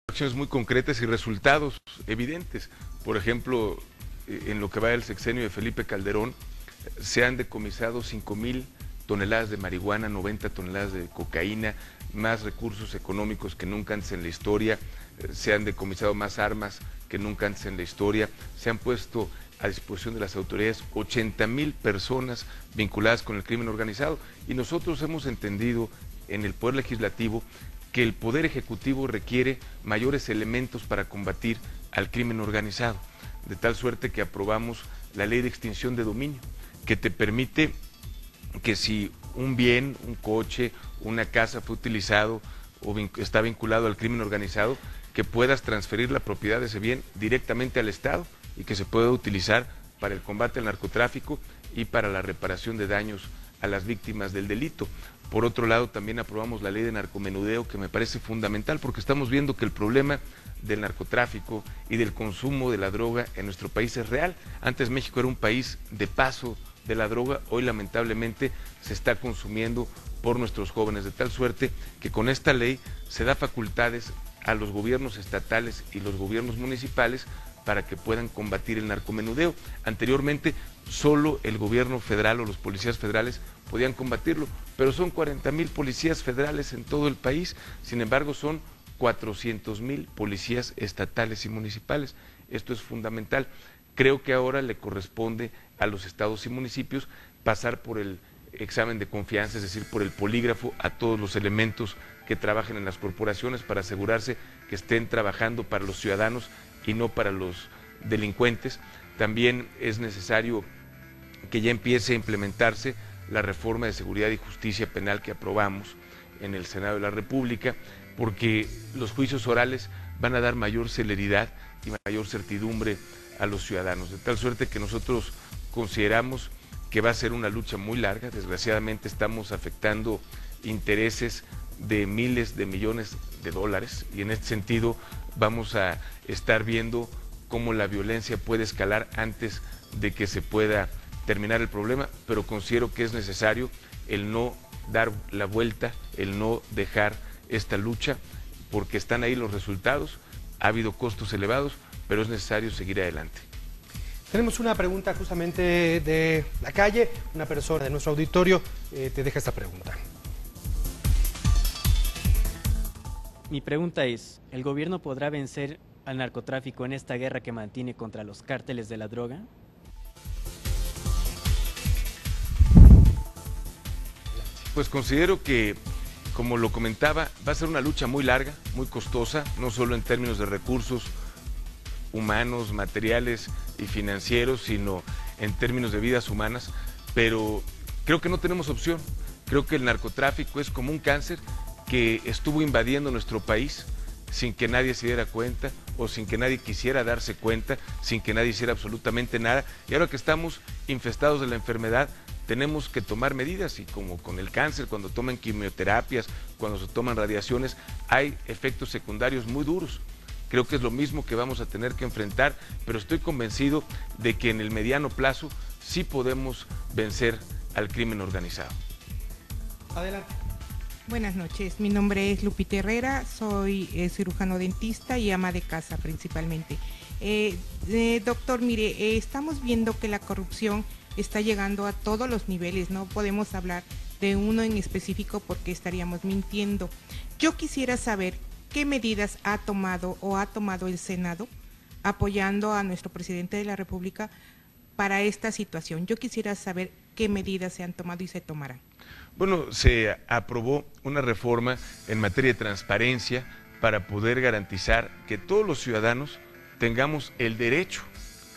acciones muy concretas y resultados evidentes. Por ejemplo, en lo que va del sexenio de Felipe Calderón, se han decomisado 5,000 toneladas de marihuana, 90 toneladas de cocaína, más recursos económicos que nunca antes en la historia, se han decomisado más armas que nunca antes en la historia, se han puesto a disposición de las autoridades 80,000 personas vinculadas con el crimen organizado, y nosotros hemos entendido en el Poder Legislativo que el Poder Ejecutivo requiere mayores elementos para combatir al crimen organizado, de tal suerte que aprobamos la Ley de Extinción de Dominio, que te permite que si un bien, un coche, una casa fue utilizado o está vinculado al crimen organizado, que puedas transferir la propiedad de ese bien directamente al Estado y que se pueda utilizar para el combate al narcotráfico y para la reparación de daños a las víctimas del delito. Por otro lado, también aprobamos la ley de narcomenudeo, que me parece fundamental porque estamos viendo que el problema del narcotráfico y del consumo de la droga en nuestro país es real. Antes México era un país de paso de la droga, hoy lamentablemente se está consumiendo por nuestros jóvenes, de tal suerte que con esta ley se da facultades a los gobiernos estatales y los gobiernos municipales para que puedan combatir el narcomenudeo. Anteriormente solo el gobierno federal o los policías federales podían combatirlo, pero son 40,000 policías federales en todo el país, sin embargo son 400,000 policías estatales y municipales. Esto es fundamental. Creo que ahora le corresponde a los estados y municipios pasar por el examen de confianza, es decir, por el polígrafo a todos los elementos que trabajen en las corporaciones para asegurarse que estén trabajando para los ciudadanos y no para los delincuentes. También es necesario que ya empiece a implementarse la reforma de seguridad y justicia penal que aprobamos en el Senado de la República, porque los juicios orales van a dar mayor celeridad y mayor certidumbre a los ciudadanos, de tal suerte que nosotros consideramos que va a ser una lucha muy larga. Desgraciadamente estamos afectando intereses de miles de millones de dólares y en este sentido vamos a estar viendo cómo la violencia puede escalar antes de que se pueda terminar el problema, pero considero que es necesario el no dar la vuelta, el no dejar esta lucha, porque están ahí los resultados, ha habido costos elevados, pero es necesario seguir adelante. Tenemos una pregunta justamente de la calle, una persona de nuestro auditorio te deja esta pregunta. Mi pregunta es, ¿el gobierno podrá vencer al narcotráfico en esta guerra que mantiene contra los cárteles de la droga? Pues considero que, como lo comentaba, va a ser una lucha muy larga, muy costosa, no solo en términos de recursos humanos, materiales y financieros, sino en términos de vidas humanas, pero creo que no tenemos opción. Creo que el narcotráfico es como un cáncer que estuvo invadiendo nuestro país sin que nadie se diera cuenta o sin que nadie quisiera darse cuenta, sin que nadie hiciera absolutamente nada, y ahora que estamos infestados de la enfermedad tenemos que tomar medidas, y como con el cáncer, cuando toman quimioterapias, cuando se toman radiaciones, hay efectos secundarios muy duros. Creo que es lo mismo que vamos a tener que enfrentar, pero estoy convencido de que en el mediano plazo sí podemos vencer al crimen organizado. Adelante. Buenas noches, mi nombre es Lupita Herrera, soy cirujano dentista y ama de casa principalmente. Doctor, mire, estamos viendo que la corrupción está llegando a todos los niveles, no podemos hablar de uno en específico porque estaríamos mintiendo. Yo quisiera saber qué medidas ha tomado el Senado apoyando a nuestro presidente de la República para esta situación. Yo quisiera saber qué medidas se han tomado y se tomarán. Bueno, se aprobó una reforma en materia de transparencia para poder garantizar que todos los ciudadanos tengamos el derecho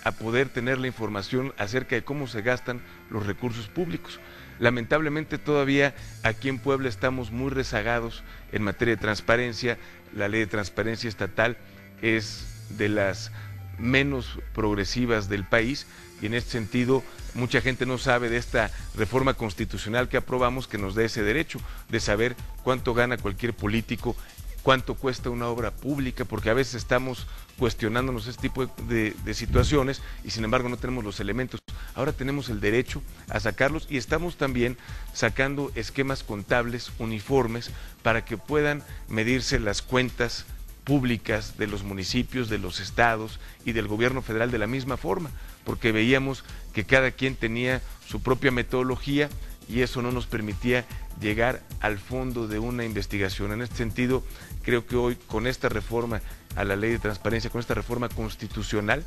a poder tener la información acerca de cómo se gastan los recursos públicos. Lamentablemente todavía aquí en Puebla estamos muy rezagados en materia de transparencia. La ley de transparencia estatal es de las menos progresivas del país y en este sentido mucha gente no sabe de esta reforma constitucional que aprobamos, que nos da ese derecho de saber cuánto gana cualquier político, cuánto cuesta una obra pública, porque a veces estamos cuestionándonos este tipo de situaciones y sin embargo no tenemos los elementos. Ahora tenemos el derecho a sacarlos y estamos también sacando esquemas contables uniformes para que puedan medirse las cuentas públicas de los municipios, de los estados y del gobierno federal de la misma forma, porque veíamos que cada quien tenía su propia metodología y eso no nos permitía llegar al fondo de una investigación. En este sentido, creo que hoy con esta reforma a la ley de transparencia, con esta reforma constitucional,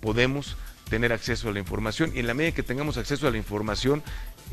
podemos tener acceso a la información, y en la medida que tengamos acceso a la información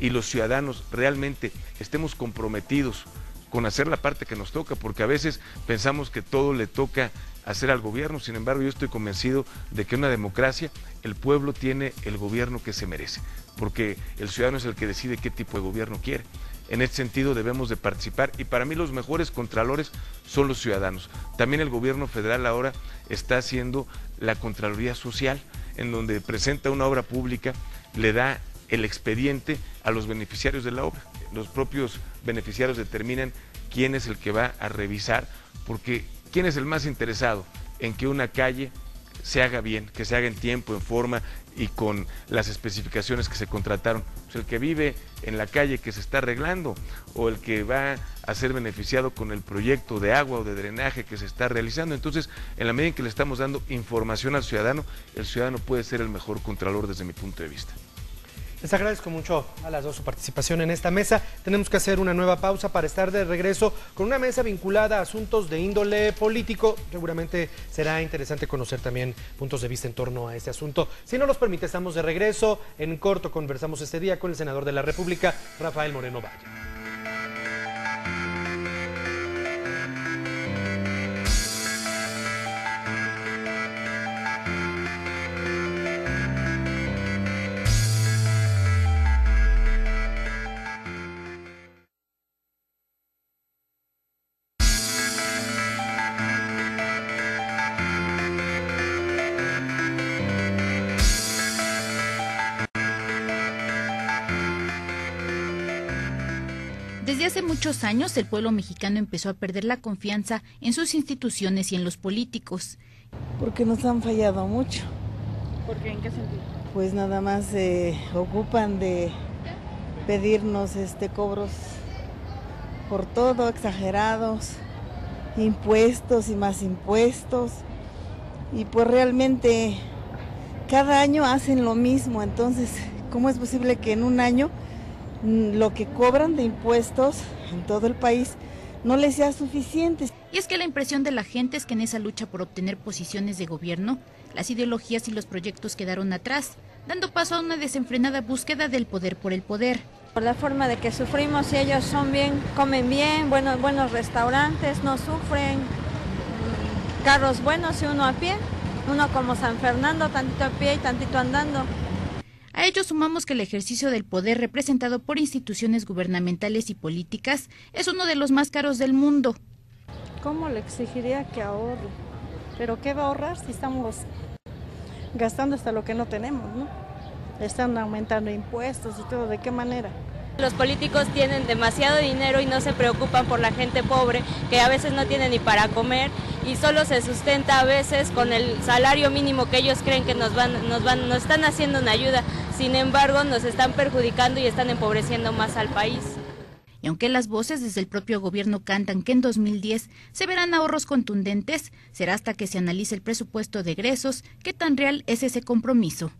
y los ciudadanos realmente estemos comprometidos con hacer la parte que nos toca, porque a veces pensamos que todo le toca hacer al gobierno. Sin embargo, yo estoy convencido de que en una democracia el pueblo tiene el gobierno que se merece, porque el ciudadano es el que decide qué tipo de gobierno quiere. En este sentido debemos de participar, y para mí los mejores contralores son los ciudadanos. También el gobierno federal ahora está haciendo la Contraloría Social, en donde presenta una obra pública, le da el expediente a los beneficiarios de la obra. Los propios beneficiarios determinan quién es el que va a revisar, porque quién es el más interesado en que una calle se haga bien, que se haga en tiempo, en forma y con las especificaciones que se contrataron. Pues el que vive en la calle que se está arreglando, o el que va a ser beneficiado con el proyecto de agua o de drenaje que se está realizando. Entonces, en la medida en que le estamos dando información al ciudadano, el ciudadano puede ser el mejor contralor desde mi punto de vista. Les agradezco mucho a las dos su participación en esta mesa. Tenemos que hacer una nueva pausa para estar de regreso con una mesa vinculada a asuntos de índole político. Seguramente será interesante conocer también puntos de vista en torno a este asunto. Si no nos permite, estamos de regreso. En corto conversamos este día con el senador de la República, Rafael Moreno Valle. Desde hace muchos años, el pueblo mexicano empezó a perder la confianza en sus instituciones y en los políticos. Porque nos han fallado mucho. ¿Por qué? ¿En qué sentido? Pues nada más se ocupan de pedirnos cobros por todo, exagerados, impuestos y más impuestos. Y pues realmente cada año hacen lo mismo, entonces, ¿cómo es posible que en un año lo que cobran de impuestos en todo el país no les sea suficiente? Y es que la impresión de la gente es que en esa lucha por obtener posiciones de gobierno, las ideologías y los proyectos quedaron atrás, dando paso a una desenfrenada búsqueda del poder por el poder. Por la forma de que sufrimos, si ellos son bien, comen bien, buenos restaurantes, no sufren, carros buenos y uno a pie, uno como San Fernando, tantito a pie y tantito andando. A ello sumamos que el ejercicio del poder representado por instituciones gubernamentales y políticas es uno de los más caros del mundo. ¿Cómo le exigiría que ahorre? ¿Pero qué va a ahorrar si estamos gastando hasta lo que no tenemos, ¿no? Están aumentando impuestos y todo, ¿de qué manera? Los políticos tienen demasiado dinero y no se preocupan por la gente pobre, que a veces no tiene ni para comer y solo se sustenta a veces con el salario mínimo que ellos creen que nos están haciendo una ayuda. Sin embargo, nos están perjudicando y están empobreciendo más al país. Y aunque las voces desde el propio gobierno cantan que en 2010 se verán ahorros contundentes, será hasta que se analice el presupuesto de egresos qué tan real es ese compromiso.